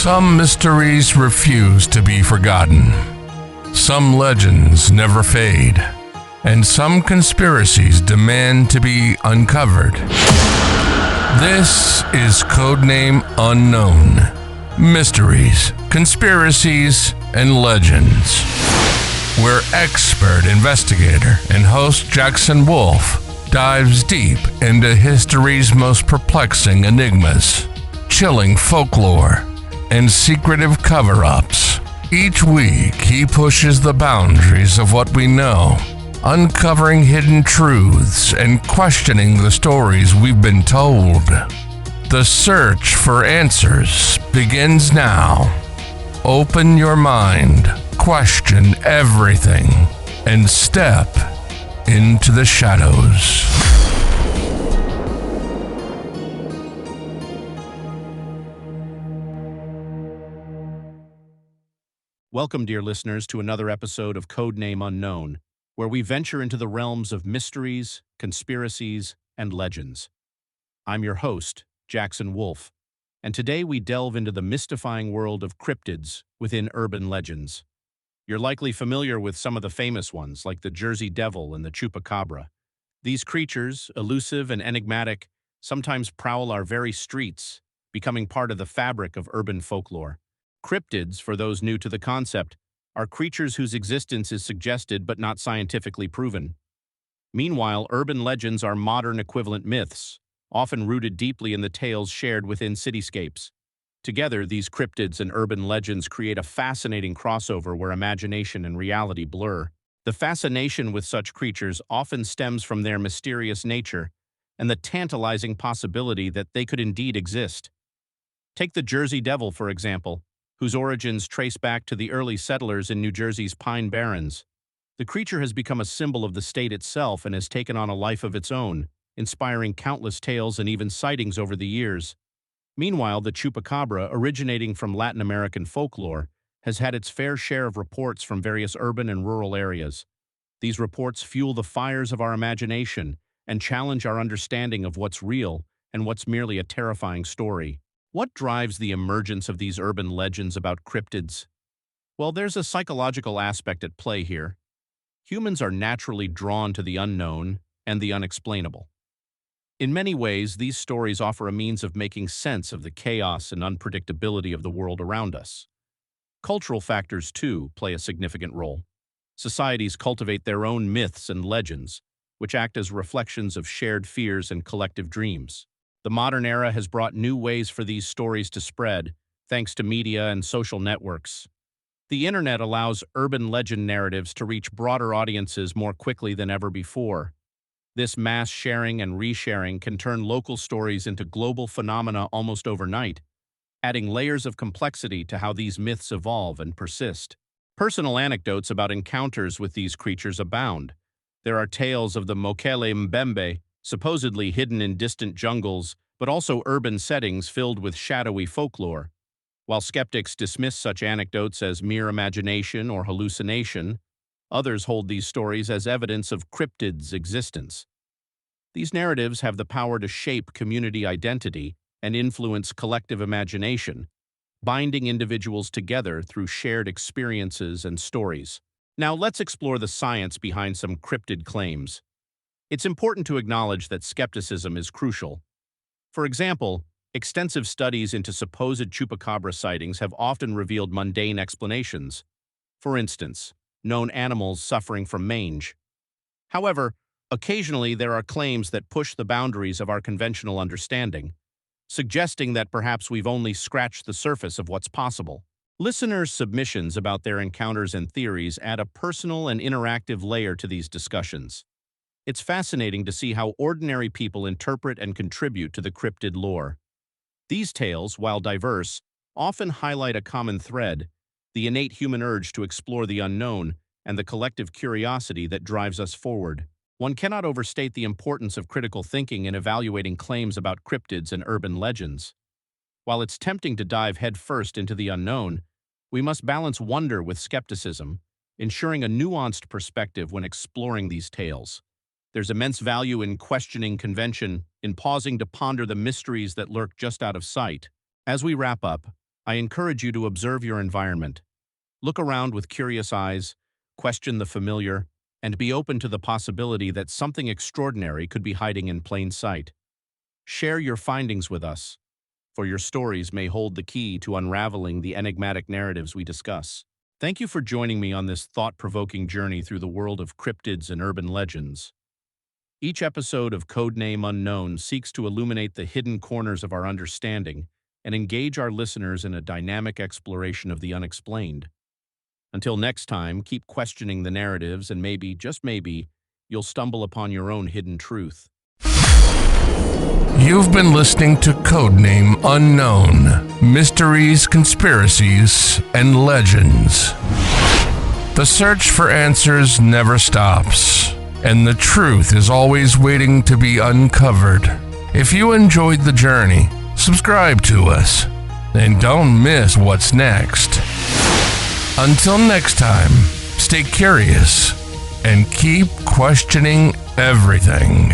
Some mysteries refuse to be forgotten. Some legends never fade. And some conspiracies demand to be uncovered. This is Codename Unknown. Mysteries, conspiracies, and legends. Where expert investigator and host Jackson Wolf dives deep into history's most perplexing enigmas, chilling folklore, and secretive cover-ups. Each week, he pushes the boundaries of what we know, uncovering hidden truths and questioning the stories we've been told. The search for answers begins now. Open your mind, question everything, and step into the shadows. Welcome, dear listeners, to another episode of Codename Unknown, where we venture into the realms of mysteries, conspiracies, and legends. I'm your host, Jackson Wolf, and today we delve into the mystifying world of cryptids within urban legends. You're likely familiar with some of the famous ones, like the Jersey Devil and the Chupacabra. These creatures, elusive and enigmatic, sometimes prowl our very streets, becoming part of the fabric of urban folklore. Cryptids, for those new to the concept, are creatures whose existence is suggested but not scientifically proven. Meanwhile, urban legends are modern equivalent myths, often rooted deeply in the tales shared within cityscapes. Together, these cryptids and urban legends create a fascinating crossover where imagination and reality blur. The fascination with such creatures often stems from their mysterious nature and the tantalizing possibility that they could indeed exist. Take the Jersey Devil, for example, whose origins trace back to the early settlers in New Jersey's Pine Barrens. The creature has become a symbol of the state itself and has taken on a life of its own, inspiring countless tales and even sightings over the years. Meanwhile, the Chupacabra, originating from Latin American folklore, has had its fair share of reports from various urban and rural areas. These reports fuel the fires of our imagination and challenge our understanding of what's real and what's merely a terrifying story. What drives the emergence of these urban legends about cryptids? Well, there's a psychological aspect at play here. Humans are naturally drawn to the unknown and the unexplainable. In many ways, these stories offer a means of making sense of the chaos and unpredictability of the world around us. Cultural factors, too, play a significant role. Societies cultivate their own myths and legends, which act as reflections of shared fears and collective dreams. The modern era has brought new ways for these stories to spread, thanks to media and social networks. The internet allows urban legend narratives to reach broader audiences more quickly than ever before. This mass sharing and resharing can turn local stories into global phenomena almost overnight, adding layers of complexity to how these myths evolve and persist. Personal anecdotes about encounters with these creatures abound. There are tales of the Mokele-Mbembe, supposedly hidden in distant jungles, but also urban settings filled with shadowy folklore. While skeptics dismiss such anecdotes as mere imagination or hallucination, others hold these stories as evidence of cryptids' existence. These narratives have the power to shape community identity and influence collective imagination, binding individuals together through shared experiences and stories. Now, let's explore the science behind some cryptid claims. It's important to acknowledge that skepticism is crucial. For example, extensive studies into supposed chupacabra sightings have often revealed mundane explanations. For instance, known animals suffering from mange. However, occasionally there are claims that push the boundaries of our conventional understanding, suggesting that perhaps we've only scratched the surface of what's possible. Listeners' submissions about their encounters and theories add a personal and interactive layer to these discussions. It's fascinating to see how ordinary people interpret and contribute to the cryptid lore. These tales, while diverse, often highlight a common thread: the innate human urge to explore the unknown and the collective curiosity that drives us forward. One cannot overstate the importance of critical thinking in evaluating claims about cryptids and urban legends. While it's tempting to dive headfirst into the unknown, we must balance wonder with skepticism, ensuring a nuanced perspective when exploring these tales. There's immense value in questioning convention, in pausing to ponder the mysteries that lurk just out of sight. As we wrap up, I encourage you to observe your environment. Look around with curious eyes, question the familiar, and be open to the possibility that something extraordinary could be hiding in plain sight. Share your findings with us, for your stories may hold the key to unraveling the enigmatic narratives we discuss. Thank you for joining me on this thought-provoking journey through the world of cryptids and urban legends. Each episode of Codename Unknown seeks to illuminate the hidden corners of our understanding and engage our listeners in a dynamic exploration of the unexplained. Until next time, keep questioning the narratives and maybe, just maybe, you'll stumble upon your own hidden truth. You've been listening to Codename Unknown, Mysteries, Conspiracies, and Legends. The search for answers never stops, and the truth is always waiting to be uncovered. If you enjoyed the journey, subscribe to us, and don't miss what's next. Until next time, stay curious and keep questioning everything.